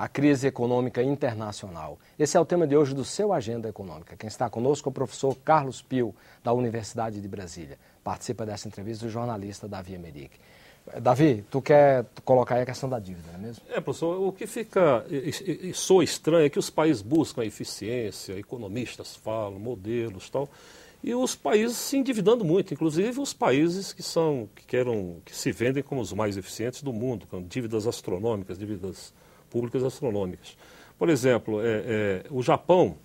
a crise econômica internacional. Esse é o tema de hoje do seu Agenda Econômica. Quem está conosco é o professor Carlos Pio, da Universidade de Brasília. Participa dessa entrevista o jornalista Davi Emerick. Davi, tu quer colocar aí a questão da dívida, não é mesmo? Professor, o que fica e soa estranho é que os países buscam a eficiência, economistas falam, modelos e tal, e os países se endividando muito, inclusive os países que se vendem como os mais eficientes do mundo, com dívidas astronômicas, dívidas públicas astronômicas. Por exemplo, o Japão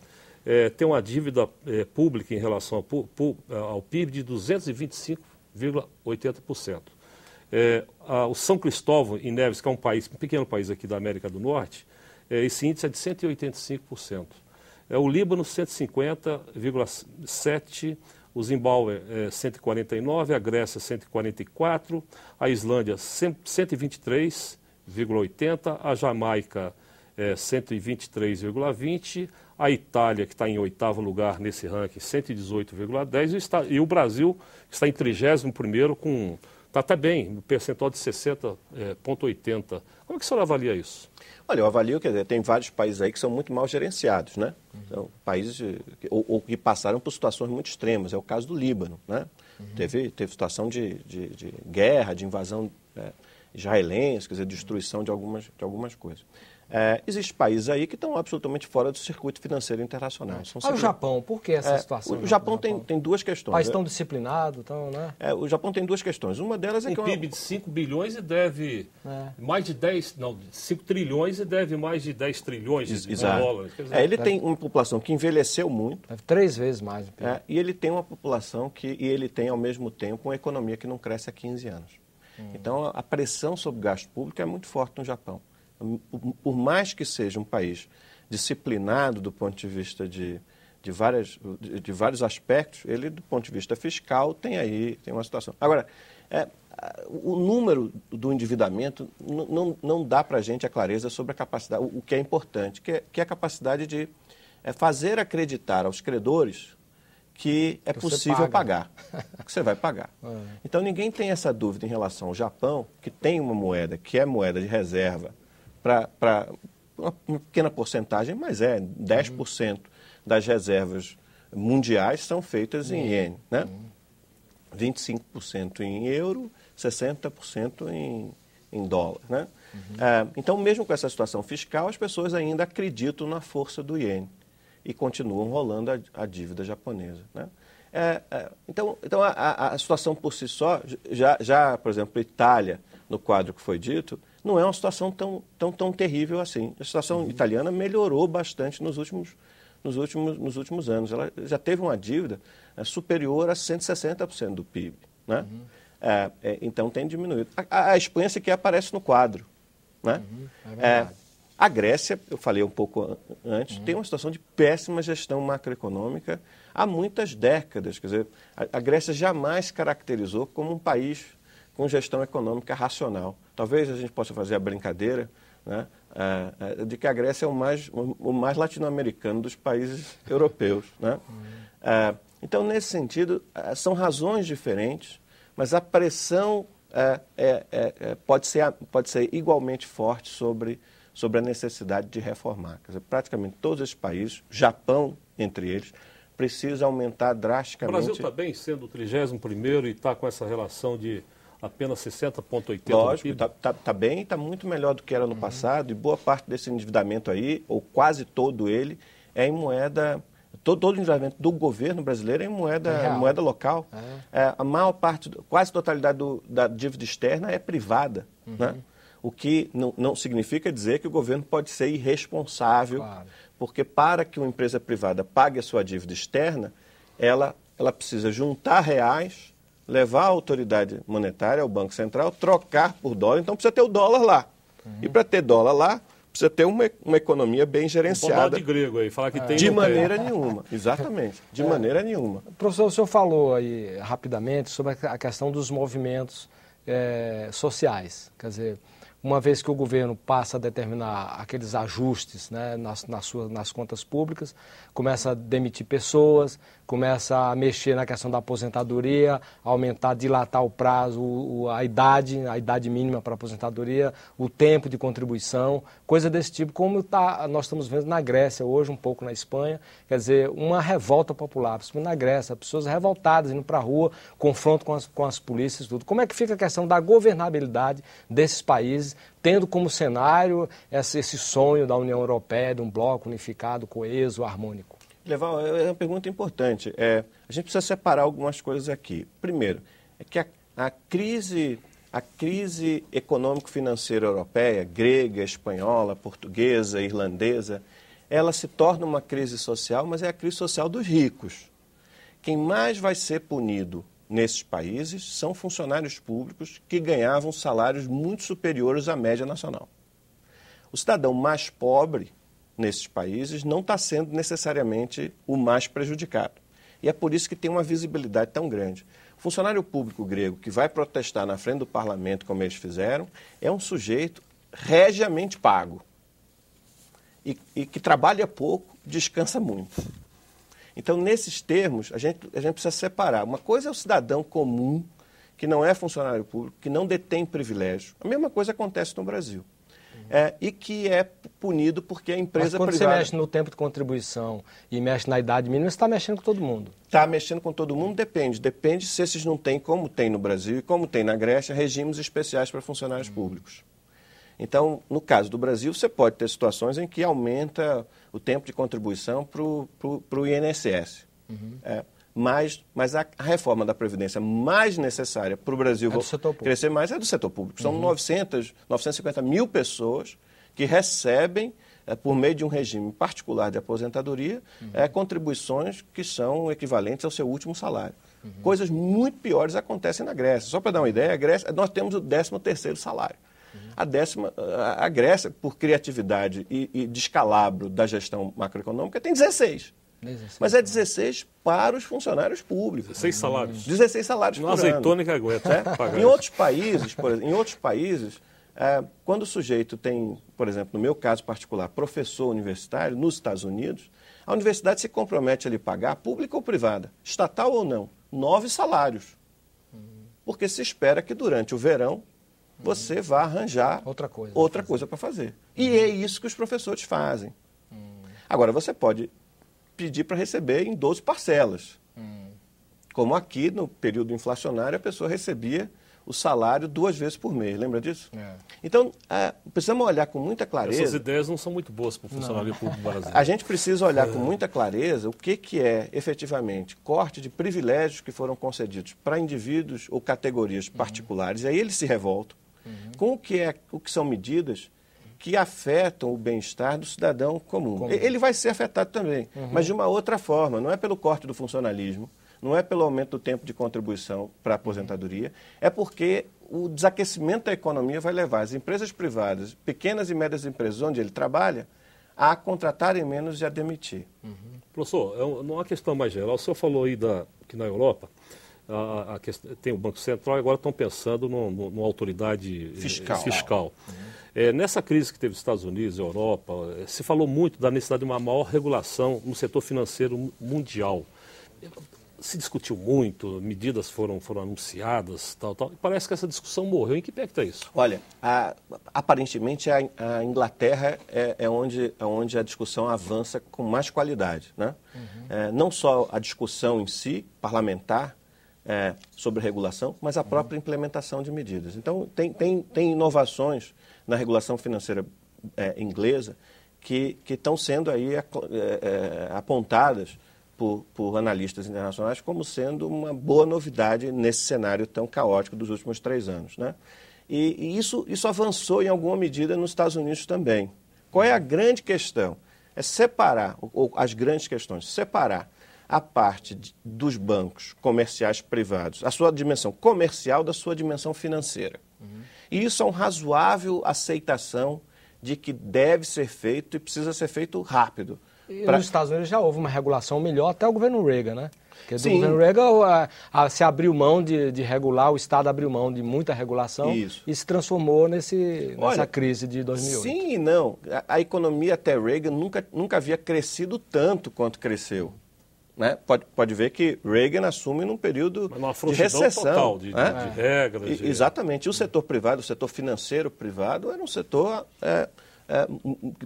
tem uma dívida pública em relação ao PIB de 225,80%. O São Cristóvão e Neves, que é um pequeno país aqui da América do Norte, esse índice é de 185%. O Líbano, 150,7%, o Zimbábue, 149%, a Grécia, 144%, a Islândia, 123,80%, a Jamaica, 123,20%, a Itália, que está em 8º lugar nesse ranking, 118,10%, e o Brasil, que está em 31º, está até bem, um percentual de 60,80%. Como é que o senhor avalia isso? Olha, eu avalio, quer dizer, tem vários países aí que são muito mal gerenciados, né? São países ou que passaram por situações muito extremas. É o caso do Líbano, né? Teve situação de guerra, de invasão israelense, quer dizer, destruição de algumas coisas. Existem países aí que estão absolutamente fora do circuito financeiro internacional. O Japão, por que essa situação? O Japão tem duas questões. País tão disciplinado, né? O Japão tem duas questões. Uma delas é que... PIB de 5 bilhões e deve mais de 5 trilhões e deve mais de 10 trilhões de dólares. Quer dizer, ele tem uma população que envelheceu muito. Deve 3 vezes mais. E ele tem uma população e ele tem, ao mesmo tempo, uma economia que não cresce há 15 anos. Então, a pressão sobre o gasto público é muito forte no Japão. Por mais que seja um país disciplinado do ponto de vista de vários aspectos, ele, do ponto de vista fiscal, tem uma situação. Agora, o número do endividamento não dá para a gente a clareza sobre a capacidade, o que é importante, que é a capacidade de fazer acreditar aos credores que é possível pagar, que você vai pagar. Então, ninguém tem essa dúvida em relação ao Japão, que tem uma moeda, que é moeda de reserva, para uma pequena porcentagem, mas 10% das reservas mundiais são feitas em iene, né? 25% em euro, 60% em dólar, né? Então, mesmo com essa situação fiscal, as pessoas ainda acreditam na força do iene e continuam rolando a dívida japonesa, né? Então a situação por si só, por exemplo, Itália, no quadro que foi dito, não é uma situação tão terrível assim. A situação italiana melhorou bastante nos últimos anos. Ela já teve uma dívida superior a 160% do PIB, né? Então tem diminuído. A Espanha sequer aparece no quadro, né? A Grécia, eu falei um pouco antes, tem uma situação de péssima gestão macroeconômica há muitas décadas. Quer dizer, a Grécia jamais caracterizou como um país com gestão econômica racional. Talvez a gente possa fazer a brincadeira, né, de que a Grécia é o mais latino-americano dos países europeus, né? Então, nesse sentido, são razões diferentes, mas a pressão pode ser igualmente forte sobre a necessidade de reformar. Quer dizer, praticamente todos esses países, Japão entre eles, precisa aumentar drasticamente... O Brasil está bem sendo o 31º e está com essa relação de apenas 60,80%. Lógico, está bem, está muito melhor do que era no passado, e boa parte desse endividamento aí, ou quase todo ele, é em moeda... Todo o endividamento do governo brasileiro é em moeda local. A maior parte, quase a totalidade da dívida externa é privada, né? O que não significa dizer que o governo pode ser irresponsável, porque para que uma empresa privada pague a sua dívida externa, ela precisa juntar reais, levar a autoridade monetária, ao Banco Central, trocar por dólar, então precisa ter o dólar lá. E para ter dólar lá, precisa ter uma economia bem gerenciada. De grego aí, falar que tem... De maneira nenhuma, exatamente, de maneira nenhuma. Professor, o senhor falou aí rapidamente sobre a questão dos movimentos sociais, quer dizer... uma vez que o governo passa a determinar aqueles ajustes, né, nas contas públicas, começa a demitir pessoas, começa a mexer na questão da aposentadoria, aumentar, dilatar o prazo, a idade mínima para a aposentadoria, o tempo de contribuição, coisa desse tipo, como nós estamos vendo na Grécia hoje, um pouco na Espanha, quer dizer, uma revolta popular, principalmente na Grécia, pessoas revoltadas indo para a rua, confronto com as polícias e tudo. Como é que fica a questão da governabilidade desses países, tendo como cenário esse sonho da União Europeia, de um bloco unificado, coeso, harmônico? Leval, é uma pergunta importante. A gente precisa separar algumas coisas aqui. Primeiro, é que a crise econômico-financeira europeia, grega, espanhola, portuguesa, irlandesa, ela se torna uma crise social, mas é a crise social dos ricos. Quem mais vai ser punido nesses países são funcionários públicos que ganhavam salários muito superiores à média nacional. O cidadão mais pobre nesses países não está sendo necessariamente o mais prejudicado. E é por isso que tem uma visibilidade tão grande. O funcionário público grego que vai protestar na frente do parlamento, como eles fizeram, é um sujeito regiamente pago. E que trabalha pouco, descansa muito. Então, nesses termos, a gente precisa separar. Uma coisa é o cidadão comum, que não é funcionário público, que não detém privilégio. A mesma coisa acontece no Brasil. E que é punido porque a empresa privada... Mas quando você mexe no tempo de contribuição e mexe na idade mínima, você está mexendo com todo mundo. Está mexendo com todo mundo? Depende. Depende se esses não têm, como tem no Brasil e como tem na Grécia, regimes especiais para funcionários públicos. Então, no caso do Brasil, você pode ter situações em que aumenta o tempo de contribuição para o INSS. Mas a reforma da Previdência mais necessária para o Brasil crescer mais é do setor público. São 950 mil pessoas que recebem, por meio de um regime particular de aposentadoria, contribuições que são equivalentes ao seu último salário. Coisas muito piores acontecem na Grécia. Só para dar uma ideia, nós temos o 13º salário. A Grécia, por criatividade e descalabro da gestão macroeconômica, tem 16. Mas é 16 para os funcionários públicos. 16 salários. 16 salários por ano. Azeitona que aguenta. Em outros países, quando o sujeito tem, por exemplo, no meu caso particular, professor universitário nos Estados Unidos, a universidade se compromete a lhe pagar, pública ou privada, estatal ou não, 9 salários. Porque se espera que durante o verão você vá arranjar outra coisa para fazer. E é isso que os professores fazem. Agora, você pode pedir para receber em 12 parcelas. Como aqui, no período inflacionário, a pessoa recebia o salário 2 vezes por mês. Lembra disso? Então, precisamos olhar com muita clareza... Essas ideias não são muito boas para o funcionário público brasileiro. A gente precisa olhar com muita clareza o que é, efetivamente, corte de privilégios que foram concedidos para indivíduos ou categorias particulares, e aí eles se revoltam, com o que são medidas que afetam o bem-estar do cidadão comum. Ele vai ser afetado também, mas de uma outra forma. Não é pelo corte do funcionalismo, não é pelo aumento do tempo de contribuição para a aposentadoria, é porque o desaquecimento da economia vai levar as empresas privadas, pequenas e médias empresas onde ele trabalha, a contratarem menos e a demitir. Professor, não é uma questão mais geral. O senhor falou aí que na Europa tem o Banco Central e agora estão pensando numa autoridade fiscal. Nessa crise que teve nos Estados Unidos, Europa, se falou muito da necessidade de uma maior regulação no setor financeiro mundial. Se discutiu muito, medidas foram anunciadas, tal. E parece que essa discussão morreu. Em que pé que está isso? Olha, aparentemente a Inglaterra é onde a discussão avança com mais qualidade, né? Não só a discussão em si, parlamentar, sobre regulação, mas a própria implementação de medidas. Então, tem inovações na regulação financeira inglesa que estão sendo aí apontadas por analistas internacionais como sendo uma boa novidade nesse cenário tão caótico dos últimos 3 anos, né? E isso avançou em alguma medida nos Estados Unidos também. Qual é a grande questão? É separar, ou as grandes questões, separar a parte dos bancos comerciais privados, a sua dimensão comercial da sua dimensão financeira. E isso é uma razoável aceitação de que deve ser feito e precisa ser feito rápido. Nos Estados Unidos já houve uma regulação melhor, até o governo Reagan, né? Porque do governo Reagan se abriu mão de regular, o Estado abriu mão de muita regulação e se transformou nessa crise de 2008. Sim e não. A economia até Reagan nunca havia crescido tanto quanto cresceu. Né? Pode ver que Reagan assume num período de recessão. Total de regras. Exatamente. E o setor privado, o setor financeiro privado, era um setor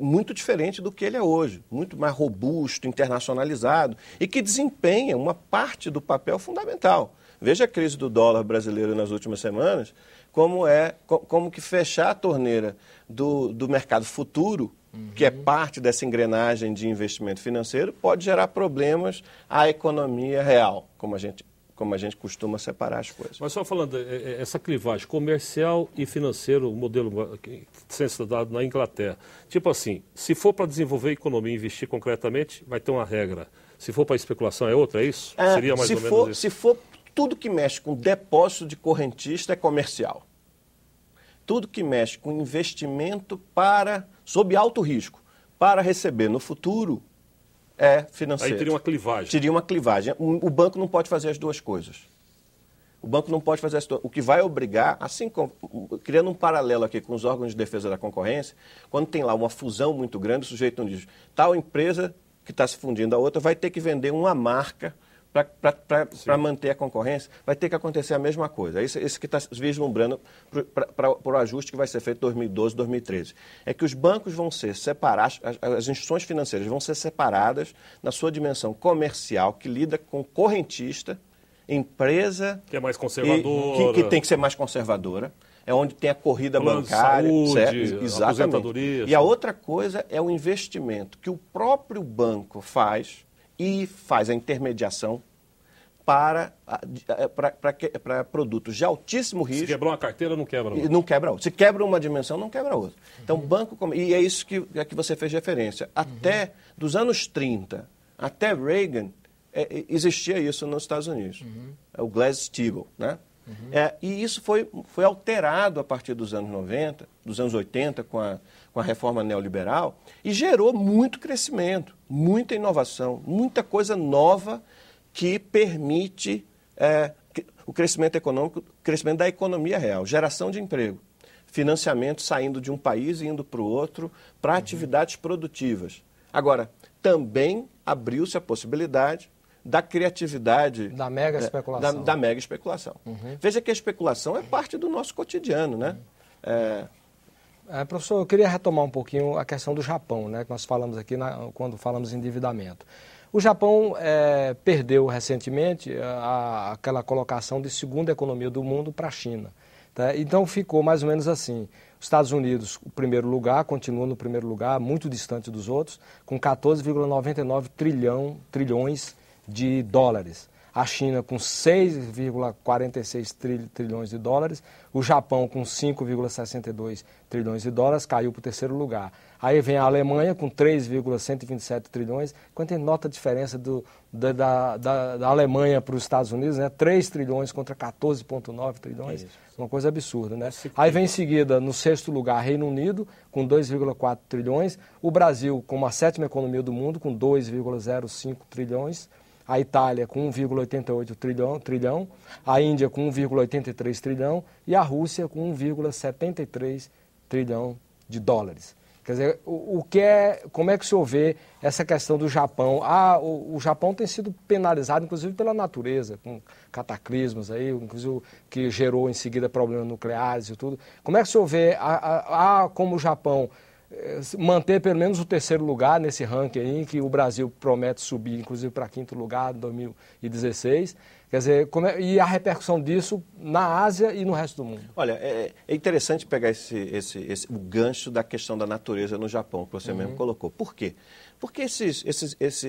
muito diferente do que ele é hoje. Muito mais robusto, internacionalizado e que desempenha uma parte do papel fundamental. Veja a crise do dólar brasileiro nas últimas semanas, como que fechar a torneira do mercado futuro, que é parte dessa engrenagem de investimento financeiro, pode gerar problemas à economia real, como a gente costuma separar as coisas. Mas só falando, essa clivagem comercial e financeiro, o modelo sendo estudado na Inglaterra, tipo assim, se for para desenvolver a economia e investir concretamente, vai ter uma regra. Se for para especulação é outra, é isso? Seria mais ou menos isso? Se for tudo que mexe com depósito de correntista é comercial. Tudo que mexe com investimento sob alto risco, para receber no futuro, é financeiro. Aí teria uma clivagem. Teria uma clivagem. O banco não pode fazer as duas coisas. O banco não pode fazer as duas. O que vai obrigar, assim como, criando um paralelo aqui com os órgãos de defesa da concorrência, quando tem lá uma fusão muito grande, o sujeito não diz, tal empresa que está se fundindo a outra vai ter que vender uma marca para manter a concorrência, vai ter que acontecer a mesma coisa. Esse que está vislumbrando para o ajuste que vai ser feito em 2012, 2013. É que os bancos vão ser separados, as instituições financeiras vão ser separadas na sua dimensão comercial, que lida com correntista, empresa... Que é mais conservadora. Que tem que ser mais conservadora. É onde tem a corrida bancária. Saúde, exatamente. Aposentadoria. E a outra coisa é o investimento que o próprio banco faz e faz a intermediação para produtos de altíssimo risco. Se quebrar uma carteira, não quebra outra. Não quebra outra. Se quebra uma dimensão, não quebra outra. Então, banco... E é isso que você fez referência. Até dos anos 30, até Reagan, existia isso nos Estados Unidos. O Glass-Steagall, né? E isso foi alterado a partir dos anos 90, dos anos 80, com a reforma neoliberal, e gerou muito crescimento, muita inovação, muita coisa nova que permite o crescimento econômico, o crescimento da economia real, geração de emprego, financiamento saindo de um país e indo para o outro, para atividades produtivas. Agora, também abriu-se a possibilidade da criatividade... Da mega especulação. Da mega especulação. Veja que a especulação é parte do nosso cotidiano, né? Professor, eu queria retomar um pouquinho a questão do Japão, né, que nós falamos aqui quando falamos em endividamento. O Japão perdeu recentemente aquela colocação de segunda economia do mundo para a China. Tá? Então ficou mais ou menos assim. Os Estados Unidos, o primeiro lugar, continua no primeiro lugar, muito distante dos outros, com 14,99 trilhões de dólares. A China com 6,46 trilhões de dólares, o Japão com 5,62 trilhões de dólares, caiu para o terceiro lugar. Aí vem a Alemanha com 3,127 trilhões. Quando tem nota a diferença da Alemanha para os Estados Unidos, né? 3 trilhões contra 14,9 trilhões, uma coisa absurda, né? Aí vem em seguida, no sexto lugar, Reino Unido, com 2,4 trilhões, o Brasil como a sétima economia do mundo, com 2,05 trilhões, a Itália com 1,88 trilhão, a Índia com 1,83 trilhão e a Rússia com 1,73 trilhão de dólares. Quer dizer, como é que o senhor vê essa questão do Japão? O Japão tem sido penalizado, inclusive, pela natureza, com cataclismos aí, inclusive que gerou em seguida problemas nucleares e tudo. Como é que o senhor vê como o Japão manter pelo menos o terceiro lugar nesse ranking aí, que o Brasil promete subir, inclusive, para quinto lugar em 2016. Quer dizer, e a repercussão disso na Ásia e no resto do mundo? Olha, é interessante pegar o gancho da questão da natureza no Japão, que você mesmo colocou. Por quê? Porque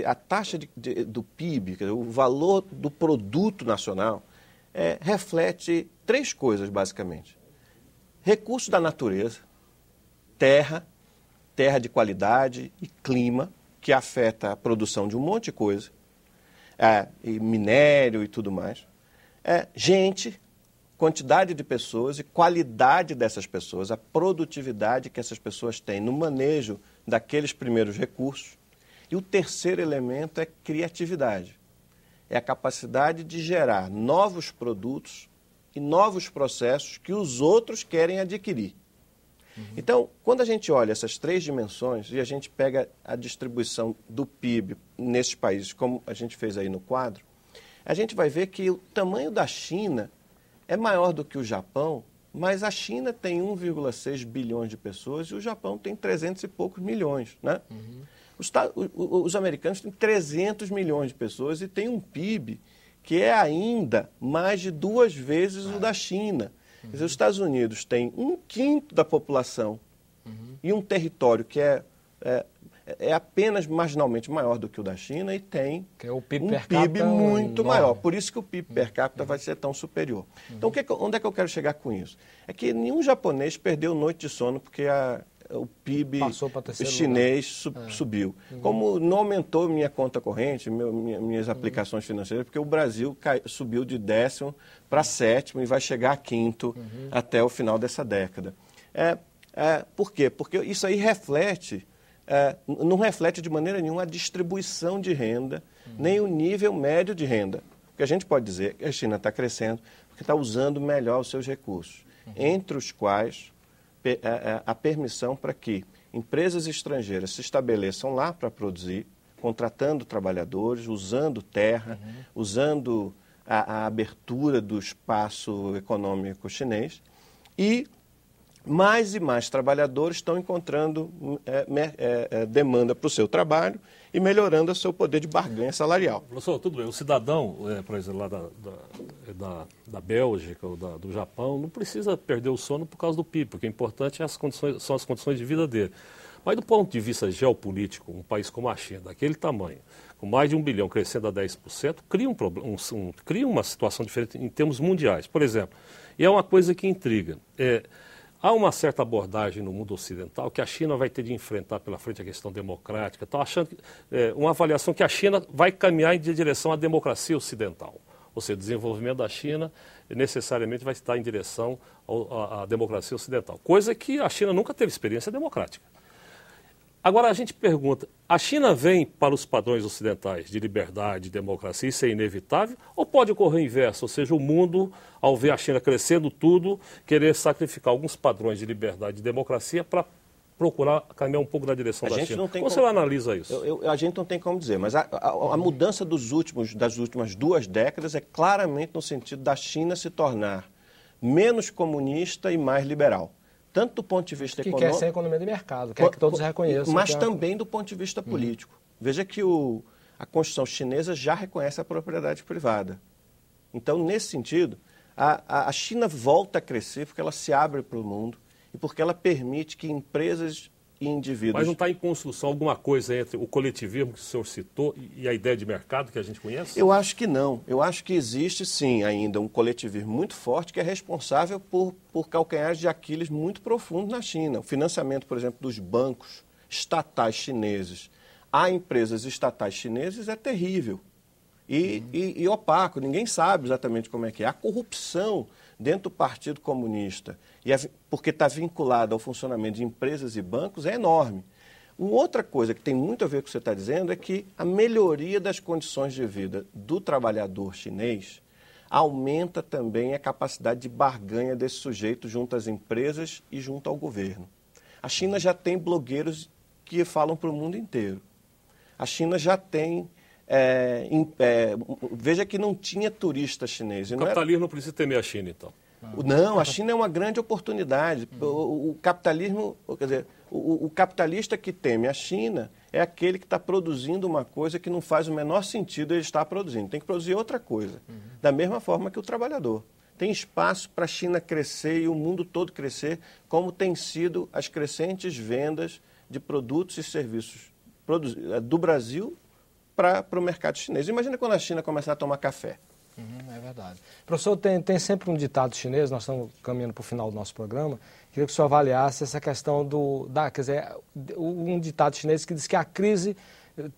a taxa do PIB, quer dizer, o valor do produto nacional, reflete três coisas, basicamente. Recursos da natureza, terra de qualidade e clima, que afeta a produção de um monte de coisa, e minério e tudo mais. Gente, quantidade de pessoas e qualidade dessas pessoas, a produtividade que essas pessoas têm no manejo daqueles primeiros recursos. E o terceiro elemento é criatividade. é a capacidade de gerar novos produtos e novos processos que os outros querem adquirir. Então, quando a gente olha essas três dimensões e a gente pega a distribuição do PIB nesses países, como a gente fez aí no quadro, a gente vai ver que o tamanho da China é maior do que o Japão, mas a China tem 1,6 bilhões de pessoas e o Japão tem 300 e poucos milhões, né? Os americanos têm 300 milhões de pessoas e têm um PIB que é ainda mais de 2 vezes o da China. Quer dizer, os Estados Unidos têm 1/5 da população e um território que é apenas marginalmente maior do que o da China e tem que é o PIB um per PIB capita muito enorme. maior. Por isso que o PIB per capita vai ser tão superior. Então, onde é que eu quero chegar com isso? É que nenhum japonês perdeu noite de sono porque o PIB chinês subiu. Como não aumentou minha conta corrente, minhas aplicações financeiras, porque o Brasil subiu de 10º para 7º e vai chegar a 5º até o final dessa década. Por quê? Porque isso aí não reflete de maneira nenhuma a distribuição de renda, nem o nível médio de renda. Porque a gente pode dizer que a China está crescendo porque está usando melhor os seus recursos, entre os quais a permissão para que empresas estrangeiras se estabeleçam lá para produzir, contratando trabalhadores, usando terra, usando a abertura do espaço econômico chinês e mais trabalhadores estão encontrando demanda para o seu trabalho e melhorando o seu poder de barganha salarial. Professor, tudo bem. O cidadão, por exemplo, lá da Bélgica ou do Japão, não precisa perder o sono por causa do PIB, porque o importante são as condições de vida dele. Mas do ponto de vista geopolítico, um país como a China, daquele tamanho, com mais de 1 bilhão crescendo a 10%, cria uma situação diferente em termos mundiais. Por exemplo, e é uma coisa que intriga. Há uma certa abordagem no mundo ocidental que a China vai ter de enfrentar pela frente a questão democrática. Estão achando uma avaliação que a China vai caminhar em direção à democracia ocidental. Ou seja, o desenvolvimento da China necessariamente vai estar em direção à democracia ocidental. Coisa que a China nunca teve experiência democrática. Agora a gente pergunta, a China vem para os padrões ocidentais de liberdade, de democracia, isso é inevitável? Ou pode ocorrer o inverso, ou seja, o mundo, ao ver a China crescendo tudo, querer sacrificar alguns padrões de liberdade e de democracia para procurar caminhar um pouco na direção da China? Como você analisa isso? A gente não tem como dizer, mas a mudança das últimas 2 décadas é claramente no sentido da China se tornar menos comunista e mais liberal. Tanto do ponto de vista econômico... Que quer ser economia de mercado, quer que todos reconheçam. Mas também do ponto de vista político. Veja que a Constituição chinesa já reconhece a propriedade privada. Então, nesse sentido, a China volta a crescer porque ela se abre para o mundo e porque ela permite que empresas e indivíduos... Mas não está em construção alguma coisa entre o coletivismo que o senhor citou e a ideia de mercado que a gente conhece? Eu acho que não. Eu acho que existe, sim, ainda um coletivismo muito forte que é responsável por calcanhares de Aquiles muito profundos na China. O financiamento, por exemplo, dos bancos estatais chineses a empresas estatais chinesas é terrível e opaco. Ninguém sabe exatamente como é que é. A corrupção dentro do Partido Comunista, porque está vinculada ao funcionamento de empresas e bancos, é enorme. Uma outra coisa que tem muito a ver com o que você está dizendo é que a melhoria das condições de vida do trabalhador chinês aumenta também a capacidade de barganha desse sujeito junto às empresas e junto ao governo. A China já tem blogueiros que falam para o mundo inteiro. A China já tem... veja que não tinha turista chinês. O capitalismo não precisa temer a China, então. Não, a China é uma grande oportunidade. O capitalismo, quer dizer, o capitalista que teme a China é aquele que está produzindo uma coisa que não faz o menor sentido ele estar produzindo. Tem que produzir outra coisa. Da mesma forma que o trabalhador. Tem espaço para a China crescer e o mundo todo crescer, como tem sido as crescentes vendas de produtos e serviços do Brasil para o mercado chinês. Imagina quando a China começar a tomar café. É verdade. Professor, tem sempre um ditado chinês, nós estamos caminhando para o final do nosso programa, queria que o senhor avaliasse essa questão quer dizer, um ditado chinês que diz que a crise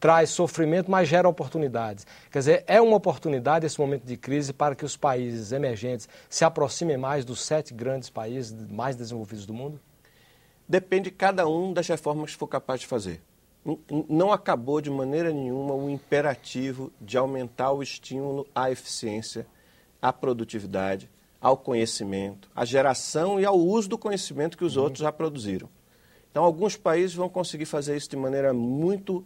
traz sofrimento, mas gera oportunidades. Quer dizer, é uma oportunidade esse momento de crise para que os países emergentes se aproximem mais dos 7 grandes países mais desenvolvidos do mundo? Depende de cada um das reformas que for capaz de fazer. não acabou de maneira nenhuma o imperativo de aumentar o estímulo à eficiência, à produtividade, ao conhecimento, à geração e ao uso do conhecimento que os outros já produziram. Então, alguns países vão conseguir fazer isso de maneira muito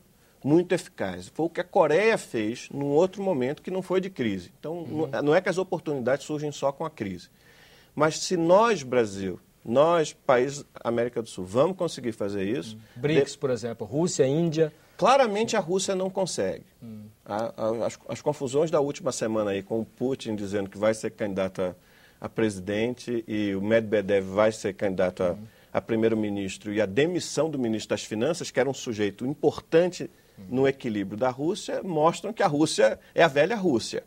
eficaz. Foi o que a Coreia fez num outro momento que não foi de crise. Então, não é que as oportunidades surgem só com a crise. Mas se nós, Brasil, nós, países da América do Sul, vamos conseguir fazer isso... BRICS, por exemplo, Rússia, Índia... Claramente a Rússia não consegue. As confusões da última semana aí com o Putin dizendo que vai ser candidato a presidente e o Medvedev vai ser candidato a primeiro-ministro e a demissão do ministro das Finanças, que era um sujeito importante no equilíbrio da Rússia, mostram que a Rússia é a velha Rússia.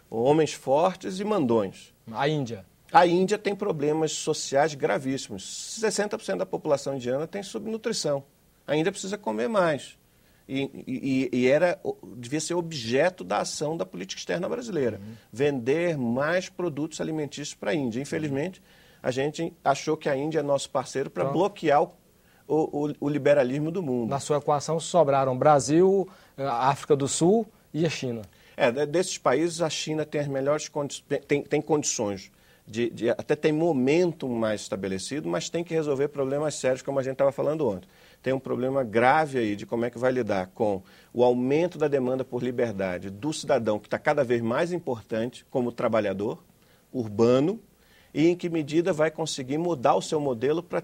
Homens fortes e mandões. A Índia? A Índia tem problemas sociais gravíssimos. 60% da população indiana tem subnutrição. A Índia precisa comer mais. Devia ser objeto da ação da política externa brasileira. Vender mais produtos alimentícios para a Índia. Infelizmente, a gente achou que a Índia é nosso parceiro para bloquear o liberalismo do mundo. Na sua equação sobraram Brasil, a África do Sul e a China. Desses países, a China tem as melhores tem condições, até tem momento mais estabelecido, mas tem que resolver problemas sérios, como a gente estava falando ontem. Tem um problema grave aí de como é que vai lidar com o aumento da demanda por liberdade do cidadão, que está cada vez mais importante como trabalhador urbano, e em que medida vai conseguir mudar o seu modelo para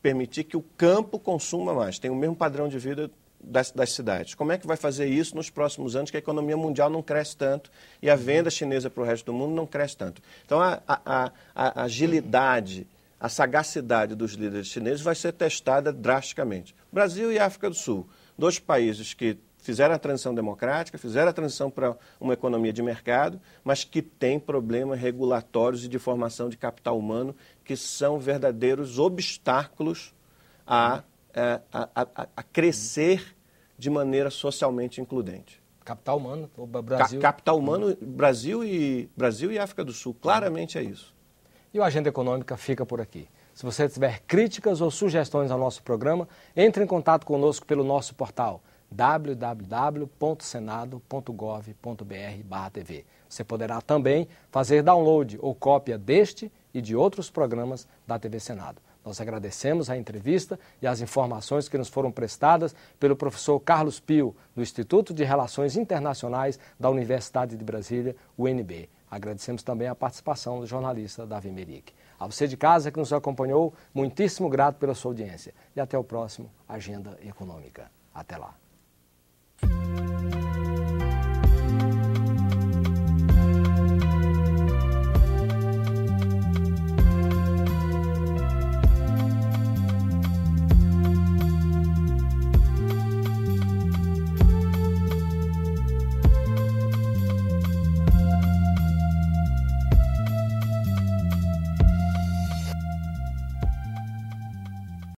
permitir que o campo consuma mais, tenha o mesmo padrão de vida das cidades. Como é que vai fazer isso nos próximos anos, que a economia mundial não cresce tanto e a venda chinesa para o resto do mundo não cresce tanto? Então, a agilidade, a sagacidade dos líderes chineses vai ser testada drasticamente. Brasil e África do Sul, dois países que fizeram a transição democrática, fizeram a transição para uma economia de mercado, mas que têm problemas regulatórios e de formação de capital humano que são verdadeiros obstáculos a crescer de maneira socialmente includente. Capital humano, o Brasil... Capital humano, Brasil e África do Sul, claramente é isso. E o Agenda Econômica fica por aqui. Se você tiver críticas ou sugestões ao nosso programa, entre em contato conosco pelo nosso portal www.senado.gov.br/TV. Você poderá também fazer download ou cópia deste e de outros programas da TV Senado. Nós agradecemos a entrevista e as informações que nos foram prestadas pelo professor Carlos Pio, do Instituto de Relações Internacionais da Universidade de Brasília, UNB. Agradecemos também a participação do jornalista Davi Meric. A você de casa que nos acompanhou, muitíssimo grato pela sua audiência. E até o próximo Agenda Econômica. Até lá.